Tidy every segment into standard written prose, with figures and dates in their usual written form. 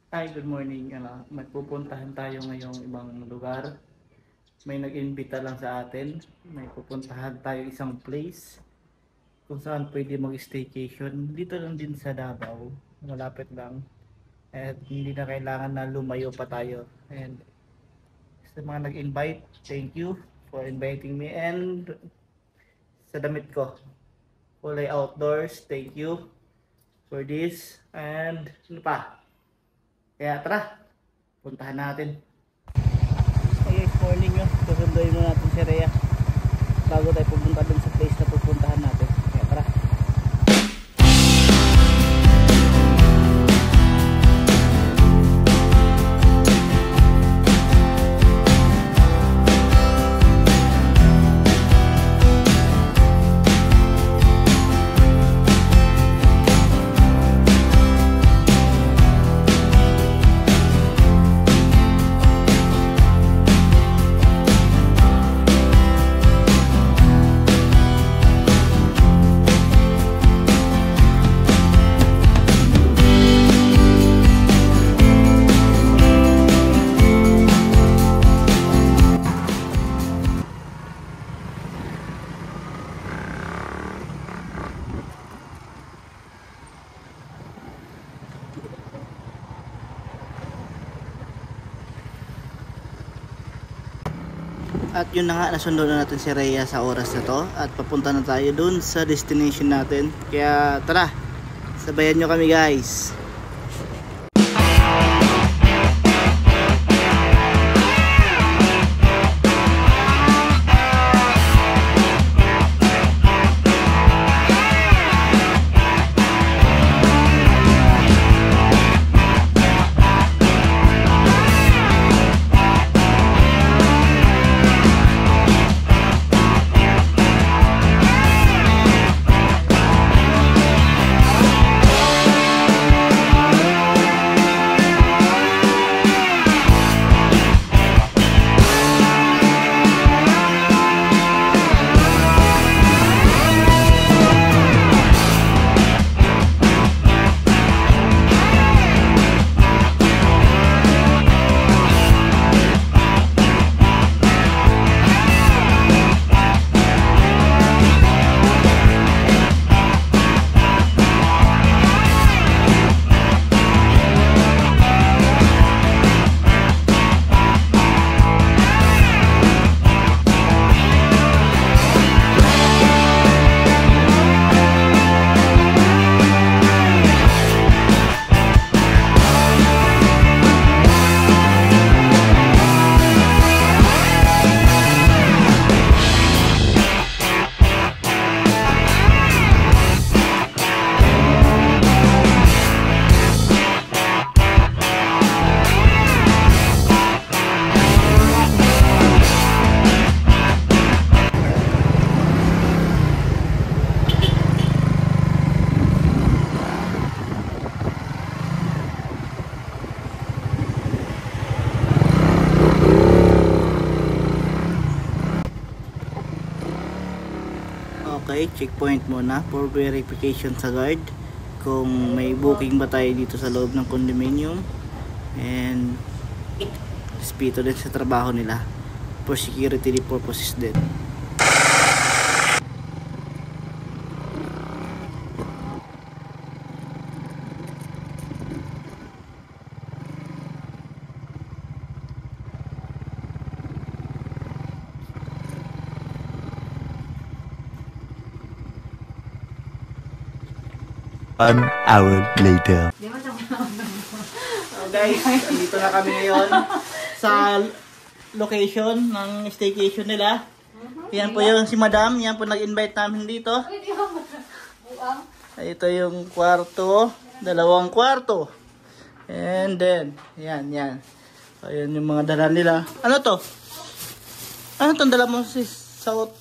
Hi, good morning. Magpupuntahan tayo ngayong ibang lugar. May nag-imbita lang sa atin. May pupuntahan tayo isang place kung saan pwede mag-staycation. Dito lang din sa Davao. Malapit lang. At hindi na kailangan na lumayo pa tayo. And sa mga nag-invite, thank you for inviting me. And sa damit ko, kulay outdoors, thank you for this. And ano pa? Kaya tara, puntahan natin. Hey guys, morning nyo. Susunduin mo natin si Rhea bago tayo pupunta dun sa place na pupuntahan natin. Kaya tara. At yun na nga, nasundo na natin si Rhea sa oras na to at papunta na tayo dun sa destination natin. Kaya tara, sabayan nyo kami guys. Okay, checkpoint muna for verification sa guard kung may booking ba tayo dito sa loob ng condominium, and respeto din sa trabaho nila for security purposes din. One hour later. So guys, andito na kami ngayon sa location ng staycation nila. Yan po yung si Madam, yan po nag-invite namin dito. Ito yung kwarto, dalawang kwarto. And then, yan. Ayan yung mga dala nila. Ano to? Ano itong dala mo si South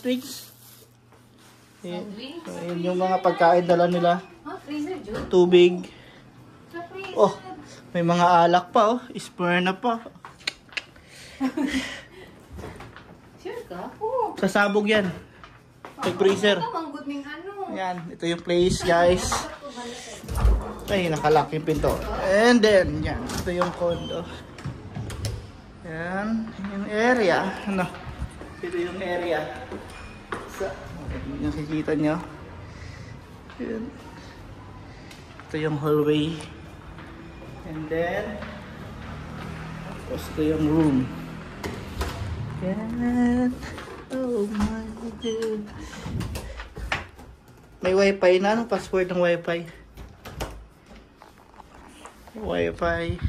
Wings? Ayan yung mga pagkain dala nila. Tubig. Oh, may mga alak pa oh. Isperna pa. Sure ka? Sasabog yan. Sa freezer. Yan, ito yung place guys. Ay, nakalock yung pinto. And then, yan. Ito yung condo. Yan. Yung area. Ano? Ito yung area. Yung nakikita nyo. Yan. Ito yung hallway. And then, tapos ito yung room. Yan. Oh my God. May wifi na. Anong password ng wifi? Wifi.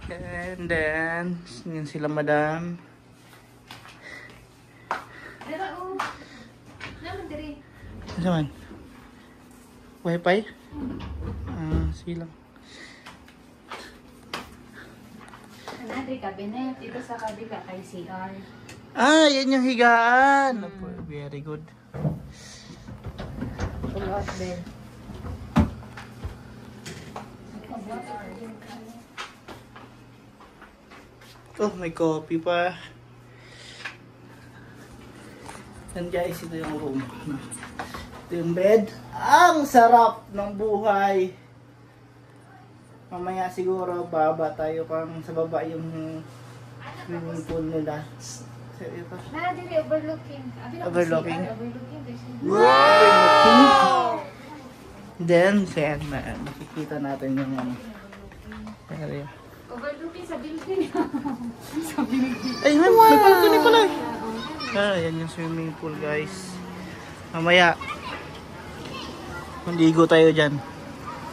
And then, yun sila madam. Dara, oh. Naman diri. Ano man? Wifi? Silang. Nandri cabinet. Ito sa kabila kay CR. Yan yung higaan. Very good. Full out bed. Oh, may coffee pa. And guys, ito yung room. Ito yung bed. Ang sarap ng buhay. Mamaya siguro baba tayo pang sa baba yung swimming pool nila. So, ito. Diri overlooking. Overlooking? Overlooking. Wow! Then, nakikita natin yung area. Overlooking sa building. Ay, may balcony pala eh. Yan yung swimming pool, guys. Mamaya, manligo tayo dyan.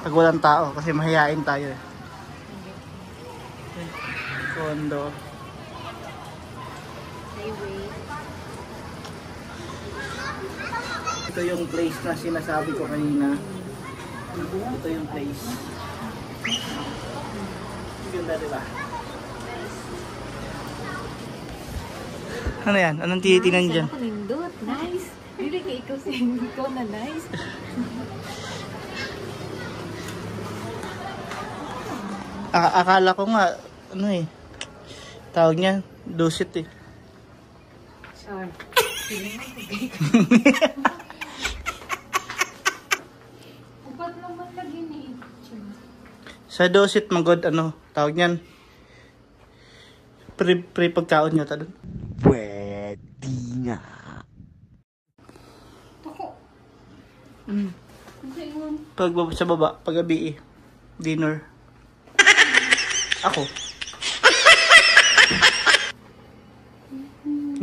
Pag walang tao, kasi mahihain tayo eh. Condo. Ito yung place na sinasabi ko kanina. Ito yung place. Ganda, diba? Ano yan? Anong tinitingnan dyan? Ako nindot. Nice. Dili ka ikaw sa ikaw na nice. Akala ko nga, ano eh, tawag niya, dusit eh. Sure. Upat naman lagi ni. Sa dosit, magod, ano, tawag niyan. Pre pagkaon niyo, ta doon. Pwede nga. Ako. Pag sa baba, pag gabi eh, dinner. Ako.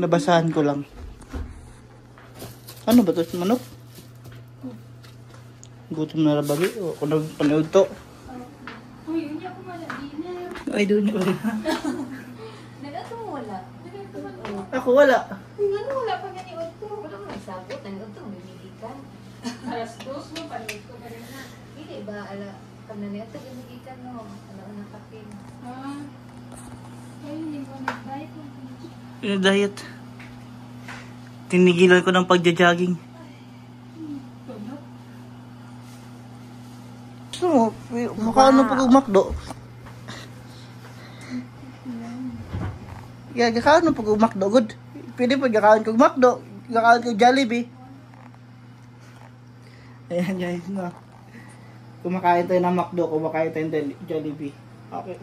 Nabasahan ko lang. Ano ba to? Manok? Gutom na rabagi. O, kung nagpanood to. Uy, hindi ako wala dinner. Ay, doon niya wala. Nagato mo wala. Nagato mo wala. Ako wala. Ano wala pa nga ni Otto? Wala mo nagsabot. Ang Otto, bumilikan. Alas 2 mo, palit ko pa rin na. Hindi ba, pag na ni Otto, bumilikan mo. Ano na kapin. Ay, hindi ko nag-diet. Yung diet. Tinigilan ko ng pagja-jogging. So, mukha ano pag umakdo. Gagakaon pag umakdo, good. Pwede pag gakaon kong makdo, gakaon kong Jollibee. Ayan guys, no. Kumakain tayo ng McDo, kumakain tayo ng Jollibee. Okay.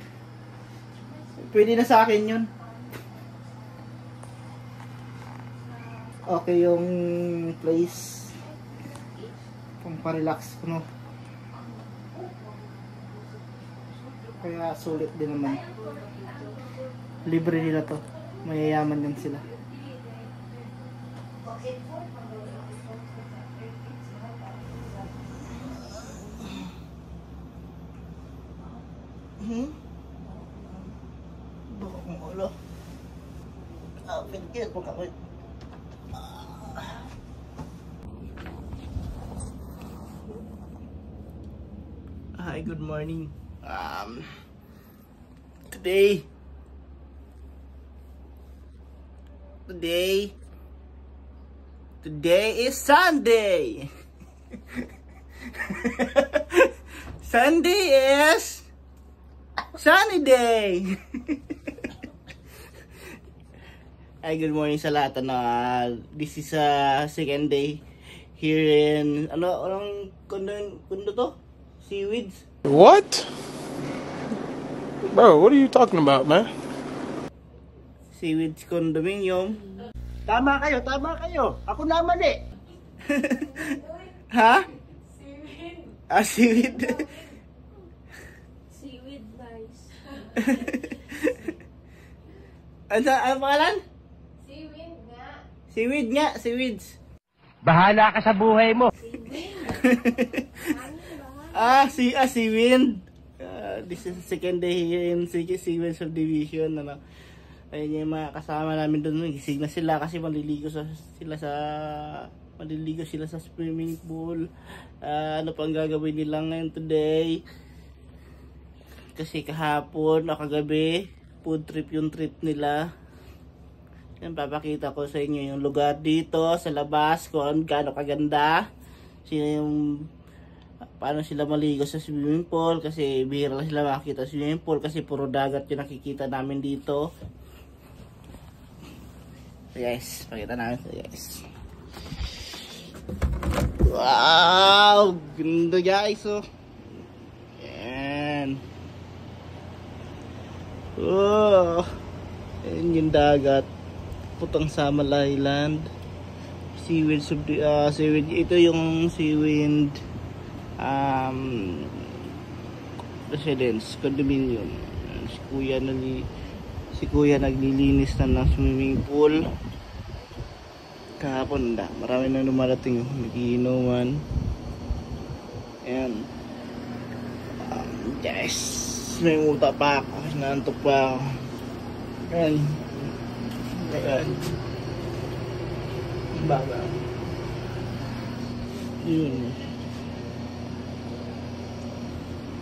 Pwede na sa akin yun. Okay yung place. Pang pa-relax ko, no. Kaya sulit din naman. Libre nila to. Mayayaman din sila. Baka kong ulo. Pinagkit po kami. Hi, good morning. Today is Sunday. Sunday is sunny day. Ay, good morning sa lahat. This is second day here in anong kundo to? Seaweeds. What? Bro, what are you talking about, man? Seaweeds condominium. Tama kayo, tama kayo. Ako na mali. Ha? Ah, seaweed. Seaweed rice. Ano pangalan? Seaweed nga. Seaweed nga, seaweeds. Bahala ka sa buhay mo. Seawind. This is the second day here in Seawind Subdivision. Ano. Ayun yung mga kasama namin doon. Gising na sila kasi maliligo sila sa swimming pool. Ano pang gagawin nila ngayon today? Kasi kahapon o kagabi, food trip yung trip nila. Yan, papakita ko sa inyo yung lugar dito sa labas kung gaano kaganda. Paano sila maligo sa swimming pool kasi bihira lang sila makakita sa swimming pool kasi puro dagat yung nakikita namin dito. So guys, pakita namin so guys. Wow! Ganda guys oh. Yan. Oh! Yan yung dagat. Putang Samal Island. Seawind ito yung Seawind residence condominium. Si kuya naglilinis na ng swimming pool kahapon. Marami na lumarating nagiinuman. Ayan guys, may muta pa ako, naantok pa ako. Ayan baga yun.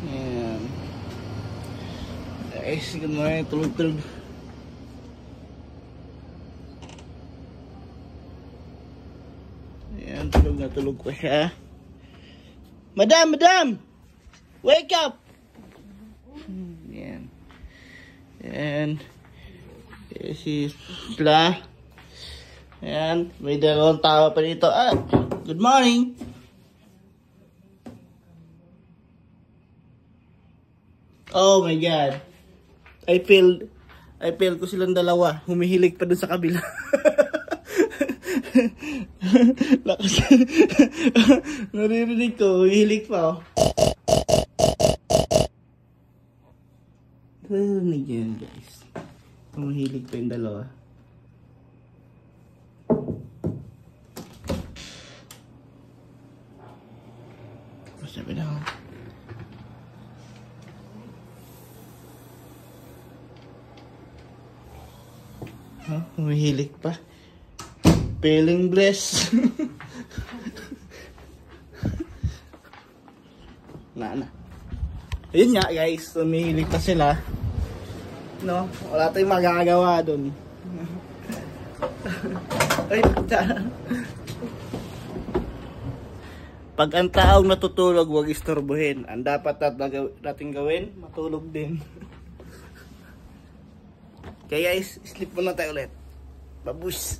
Ayan guys, good morning. Tulog. Ayan, tulog pa siya. Madam, wake up. Ayan. Si Sla. Ayan, may dalawang tao pa dito. Good morning. Oh my God. I feel ko silang dalawa. Humihilig pa dun sa kabila. Lakas. Naririnig ko, humihilig pa oh. Naririnig yan guys. Humihilig pa yung dalawa. Sabi na ako. Humihilig pa. Feeling blessed. na. Ayun nga guys, humihilig pa sila. No, wala tayong magagawa dun. Ay, pag ang taong natutulog, huwag istorbohin. Ang dapat natin gawin, matulog din. Okay guys, sleep muna tayo ulit. Babush!